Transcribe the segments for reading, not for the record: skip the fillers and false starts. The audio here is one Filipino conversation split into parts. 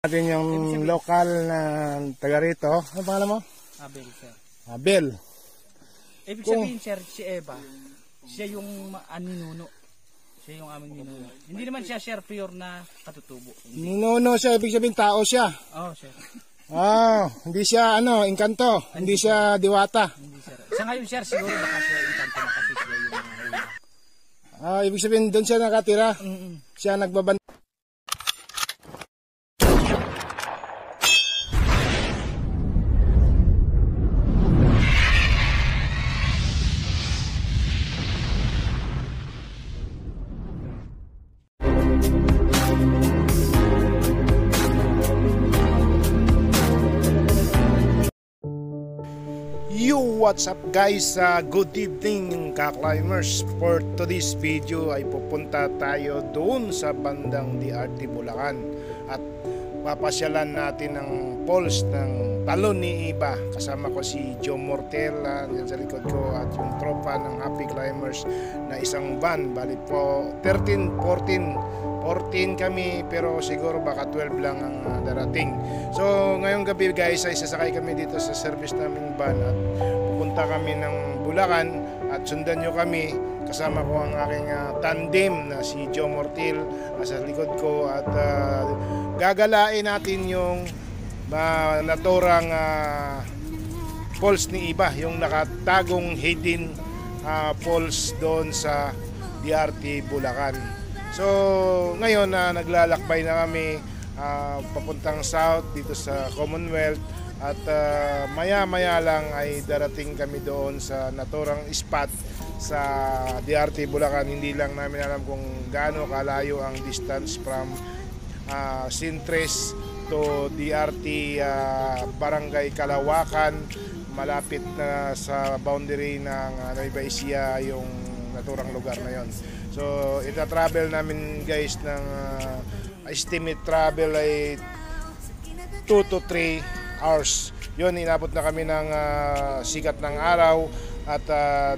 Natin yung local na taga rito. Ano pangalan mo? Abel, sir. Abel. Ibig sabihin, sir, si Eva, siya yung ninuno. Siya yung aming ninuno. Hindi naman siya, sir, pure na katutubo. Ninuno siya, ibig sabihin tao siya. Oo, sir. Hindi siya engkanto, hindi siya diwata. Hindi, sir. Sa ngayon, sir, siguro baka siya engkanto na kasi siya yung ibig sabihin doon siya nakatira. Siya nagbabantay. What's up guys? Good evening ka-climbers. For today's video ay pupunta tayo doon sa bandang DRT Bulacan at papasyalan natin ang falls ng Talon ni Eva. Kasama ko si Joe Mortel yan sa likod ko at yung tropa ng Happy Climbers na isang van. Bali po 13, 14 kami, pero siguro baka 12 lang ang darating. So ngayong gabi guys ay sasakay kami dito sa service naming van at pupunta kami ng Bulacan at sundan nyo kami. Kasama ko ang aking tandem na si Joe Mortil sa likod ko at gagalain natin yung naturang falls ni Eva, yung nakatagong hidden falls doon sa DRT Bulacan. So ngayon naglalakbay na kami papuntang south dito sa Commonwealth at maya lang ay darating kami doon sa naturang spot sa DRT Bulacan. Hindi lang namin alam kung gaano kalayo ang distance from Sintres to DRT Barangay Kalawakan. Malapit na sa boundary ng Nueva Ecija yung naturang lugar na yon. So ita-travel namin guys ng estimate travel ay 2 to 3 hours. Yun, inabot na kami ng sikat ng araw at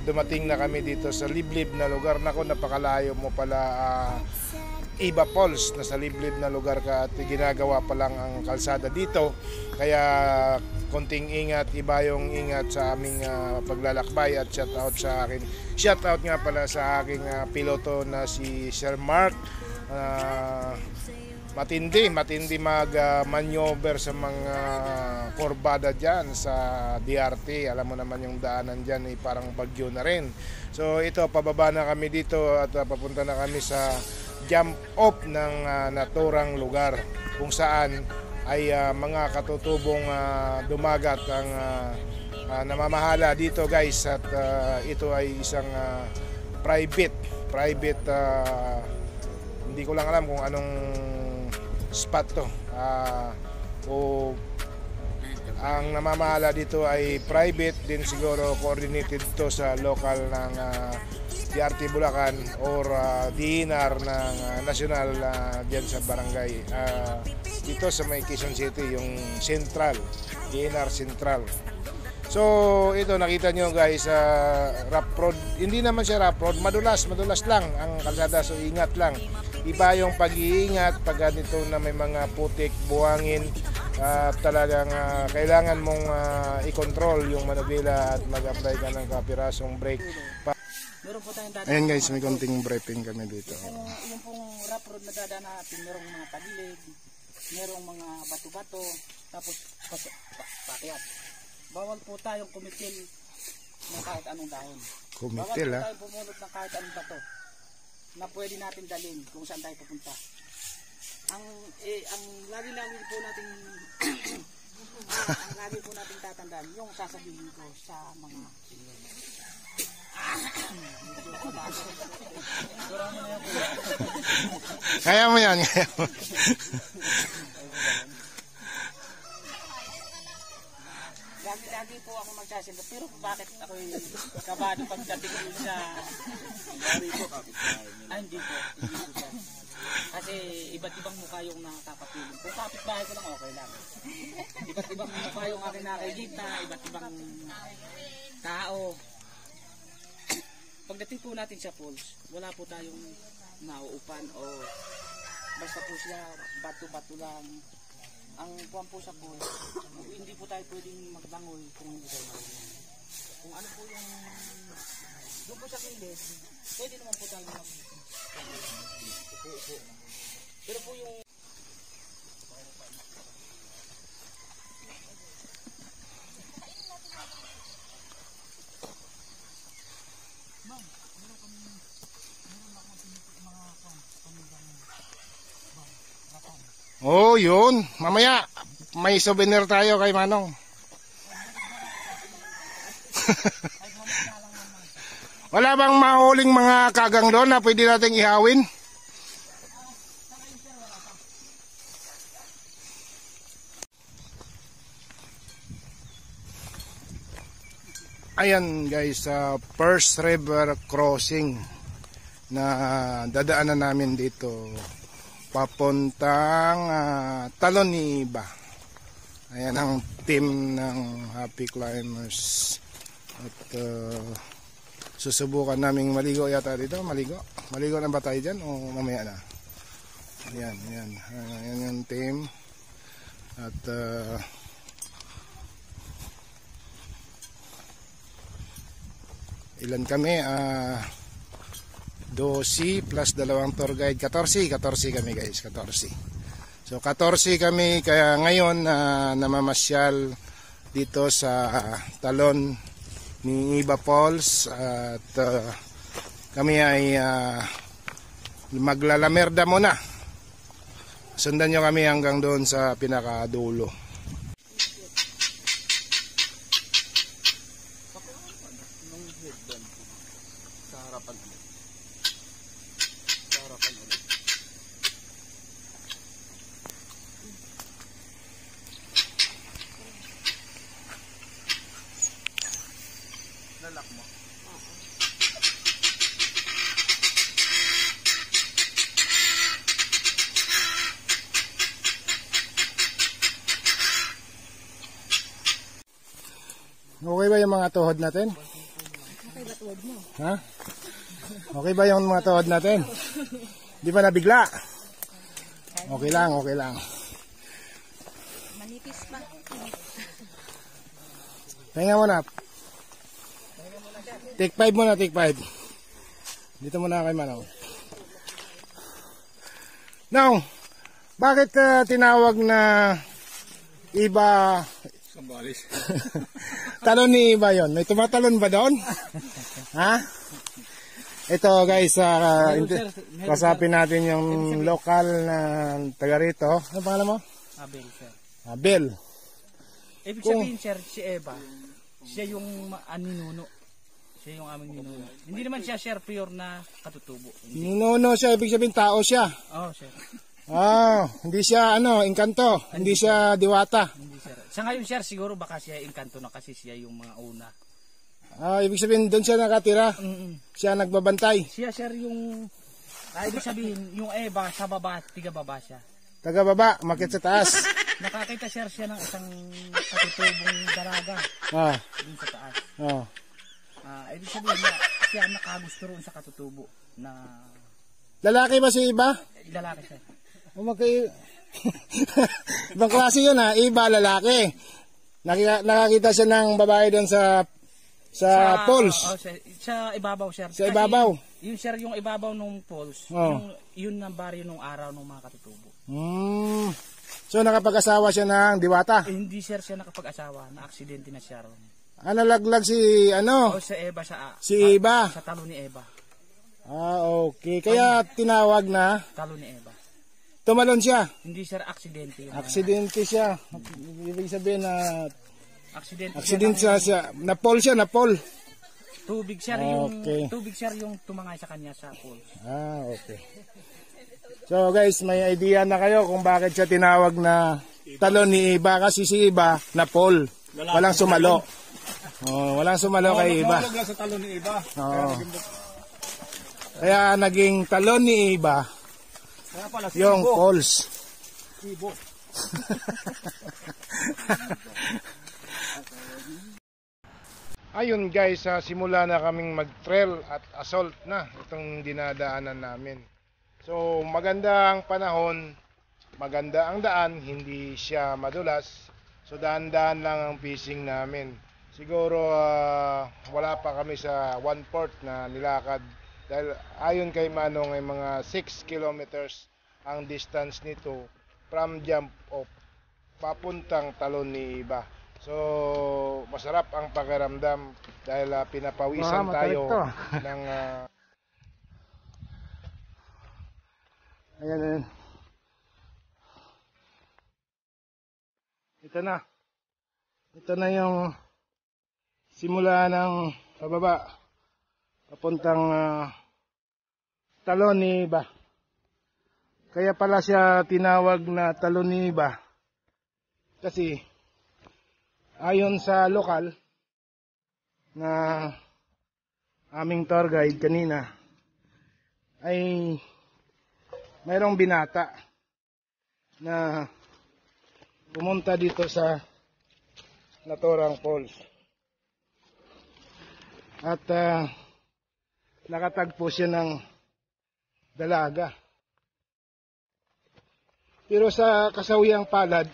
dumating na kami dito sa liblib na lugar. Nako, napakalayo mo pala Eva Falls. Nasa liblib na lugar ka at ginagawa pa lang ang kalsada dito. Kaya konting ingat, iba yung ingat sa aming paglalakbay at shout out sa akin. Shout out nga pala sa aking piloto na si Sir Mark. Matindi mag-maneuver sa mga kurbada dyan sa DRT. Alam mo naman yung daanan dyan ay parang bagyo na rin. So ito, pababa na kami dito at papunta na kami sa jump off ng naturang lugar kung saan ay mga katutubong dumagat ang namamahala dito guys. At ito ay isang private hindi ko lang alam kung anong spot to. Ang namamahala dito ay private din, siguro coordinated to sa local ng DRT Bulacan or DNR ng national diyan sa barangay dito sa may Quezon City, yung Central, DNR Central. So ito, nakita nyo guys, rough road. Hindi naman siya rough road, madulas lang ang kalsada, so ingat lang. Iba yung pag-iingat pag ganito na may mga putik, buhangin, talagang kailangan mong i-control yung manubila at mag-apply ka ng kapirasong brake. Ayan guys, may konting briefing kami dito. Yung pong rough road na dadaan natin, merong mga tagilid, merong mga bato-bato, tapos pakyat. Bawal po tayong kumitil ng kahit anong dahon. Kumitil, bawal po tayong pumunot ng kahit anong bato na pwede natin dalhin kung saan tayo pupunta. Ang lagi-lagi po natin ang lagi po natin tatandaan yung sasabihin ko sa mga kaya mo yan. Lagi po ako magsasalita, pero bakit ako kabado pagdating sa hindi po. Kasi iba't ibang mukha yung nakakapiling. Kung kapitbahay ko lang, okay lang. Iba't ibang mukha yung aking nakikita, iba't ibang tao. Pagdating po natin sa falls, wala po tayong nauupan o basta po siya bato-bato lang. natagpuan po sa pool, hindi po tayo pwedeng magbangoy kung hindi tayo marunong. Kung ano po yung doon po sa kilid, pwede naman po tayo upo. Pero po yung Oh, yun. Mamaya, may souvenir tayo kay Manong. Wala bang mahuling mga kagang doon na pwede nating ihawin? Ayan guys, first river crossing na dadaanan namin dito papuntang Talon ni Iba. Ayan ang team ng Happy Climbers. At susubukan naming maligo yata dito. Maligo na ba tayo dyan o mamaya na? Ayan, ayan. Ayan yung team. At ilan kami? 12 plus dalawang tour guide. 14 kami guys, 14. So 14 kami, kaya ngayon namamasyal dito sa Talon ni Iba Falls. At kami ay maglalamerda muna. Sundan nyo kami hanggang doon sa pinakadulo. lalak mo. Okay ba yung mga tuhod natin? Okay ba tuhod mo? Ha? Okay ba yung mga tuhod natin? Di ba nabigla? Okay lang, okay lang. Manipis pa. Pahinga muna. Take 5 muna, take 5. Dito muna kay Manong. Now, bakit tinawag na Iba? Sambalis. Talon ni Iba yon. May tumatalon ba doon? Ha? Ito guys, kasapin natin yung lokal na taga rito. Ano pangalan mo? Abel, sir. Abel. Ibig sabihin, sir, si Eva, siya yung ninuno. Siya yung aming ninuno. Hindi naman siya, sir, pure na katutubo. Ninuno siya, ibig sabihin tao siya. Oo, sir. Hindi siya engkanto, hindi siya diwata. Hindi, sir. Sa ngayon, sir, siguro baka siya engkanto na kasi siya yung mga una. Ibig sabihin doon siya nakatira. Siya nagbabantay. Siya, sir, yung ibig sabihin, yung Eva sa baba, tiga baba siya. Taga baba, makit sa taas. Nakakita, sir, siya ng isang katutubong dalaga. Dun sa taas. Ibig sabihin niya, siya nakagusto roon sa katutubo na Lalaki ba si Iba? lalaki, sir. Ibang klase yun ha, Iba lalaki. Nakakita siya ng babae doon sa falls. Sa ibabaw, sir. Sa ibabaw. Yung, sir, yung ibabaw ng falls, yun ang baryo nung araw ng mga katutubo. So nakapag-asawa siya ng diwata? Hindi, sir, siya nakapag-asawa. Na-aksidente na siya roon. Nalaglag si sa Eva, si Iba. Sa talo ni Eva. Okay. Kaya tinawag na Talo ni Eva. tumalon siya. Hindi, sir, aksidente. Aksidente siya. Ibig sabihin na aksidente siya. Napol siya, napol. Tubig, sir, yung tumangay sa kanya sa falls. Okay. So guys, may idea na kayo kung bakit siya tinawag na talon ni Iba, kasi si Iba napol. Walang sumalo. Walang sumalo kay Iba. Lang sa talon ni Eva. Kaya naging talon ni Iba yung falls. Ayun guys, simula na kaming mag-trail at assault na itong dinadaanan namin. So magandang panahon maganda ang daan, hindi siya madulas. So daan-daan lang ang fishing namin. Siguro wala pa kami sa 1/4 na nilakad dahil ayon kay Manong ay mga 6 kilometers ang distance nito from jump off papuntang Talon ni Iba. So masarap ang pakiramdam dahil pinapawisan tayo ng ayan. Ito na. Ito na yung simula ng pababa papuntang Talon ni Iba. Kaya pala siya tinawag na Talon ni Iba kasi ayon sa lokal na aming tour guide kanina ay mayroong binata na pumunta dito sa Naturang Falls at nakatagpo siya ng dalaga, pero sa kasawiyang palad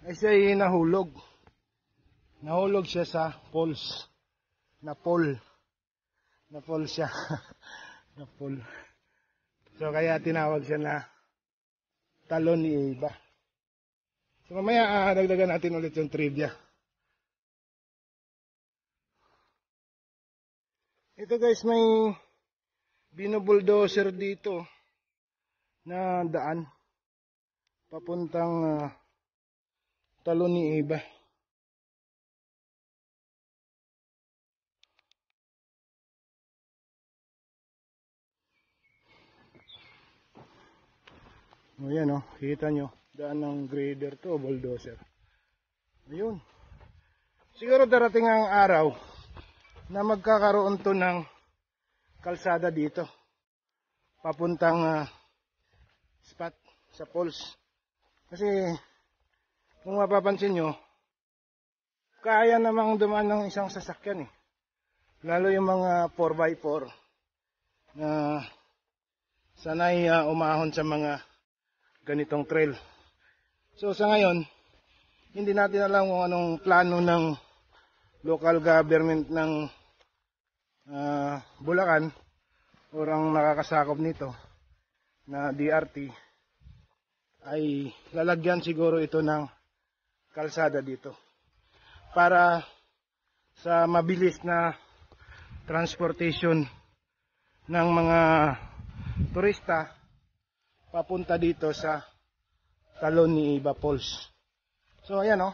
ay siya nahulog siya sa falls, na fall siya na fall. So kaya tinawag siya na Talon ni Iba. So mamaya dagdagan natin ulit yung trivia. Ito guys, may binubuldoser dito na daan papuntang Talon ni Iba. O yan o, kita nyo, daan ng grader to, bulldozer. Ayun. Siguro darating ang araw na magkakaroon to ng kalsada dito papuntang spot sa falls. Kasi kung mapapansin nyo, kaya namang dumaan ng isang sasakyan eh. Lalo yung mga 4x4 na sanay umahon sa mga ganitong trail. So sa ngayon, hindi natin alam kung anong plano ng local government ng Bulacan o ang nakakasakop nito na DRT ay lalagyan siguro ito ng kalsada dito para sa mabilis na transportation ng mga turista papunta dito sa Talon ni Iba Falls. So ayan o,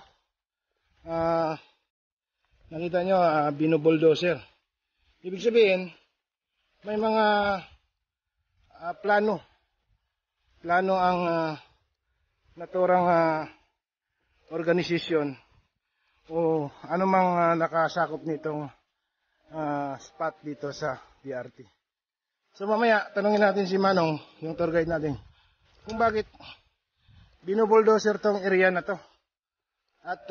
nakita nyo binubuldozer. Ibig sabihin may mga plano ang naturang organisasyon o anumang nakasakop nitong spot dito sa DRT. So mamaya tanungin natin si Manong, yung tour guide natin, kung bakit binubuldozer tong area na to at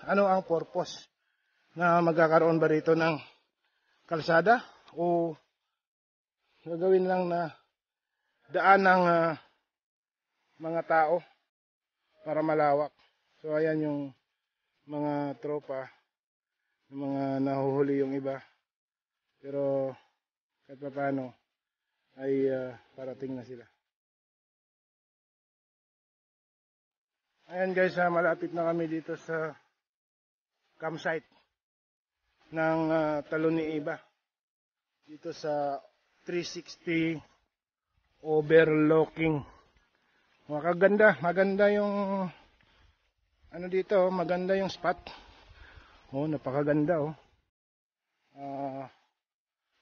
ano ang purpose na magkakaroon ba rito ng kalsada o gagawin lang na daan ng mga tao para malawak. So ayan yung mga tropa, yung mga nahuhuli yung iba, pero kahit pa paano ay parating na sila. Ayan guys, malapit na kami dito sa campsite ng Talon ni Iba. Dito sa 360 overlooking. Maganda yung ano dito, maganda yung spot. Oh, napakaganda oh.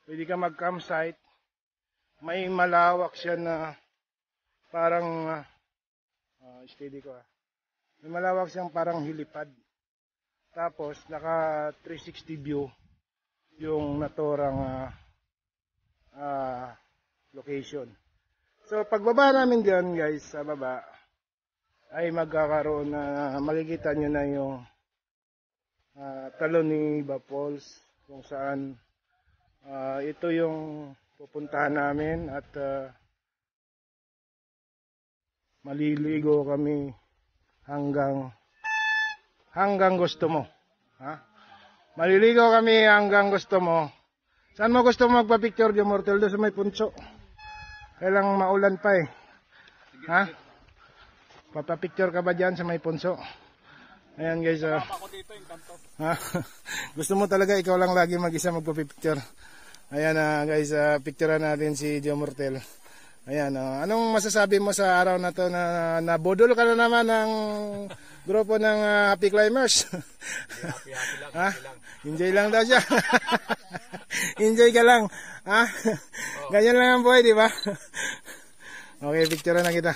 Pwede ka mag-campsite. May malawak siya na parang steady ko May malawak siyang parang hilipad. Tapos naka 360 view yung naturang location. So pagbaba namin diyan guys sa baba ay magkakaroon na makikita nyo na yung Talon ni Iba Falls kung saan ito yung pupuntahan namin at maliligo kami hanggang gusto mo. Ha? Maliligo kami hanggang gusto mo. Saan mo gusto mo magpa-picture, Jomortel? Doon sa may punso. Kailang maulan pa eh. Ha? Papapicture ka ba dyan sa may punso? Ayan guys. Ha? Gusto mo talaga ikaw lang lagi mag-isa magpa-picture. Ayan guys, picturean natin si Jomortel. Ayan, anong masasabi mo sa araw na to na nabudol ka na naman ng grupo ng Happy Climbers? Happy lang, ha? happy lang. Enjoy lang daw siya. Enjoy ka lang. Ha? Ganyan lang ang buhay, di ba? Okay, picture na kita.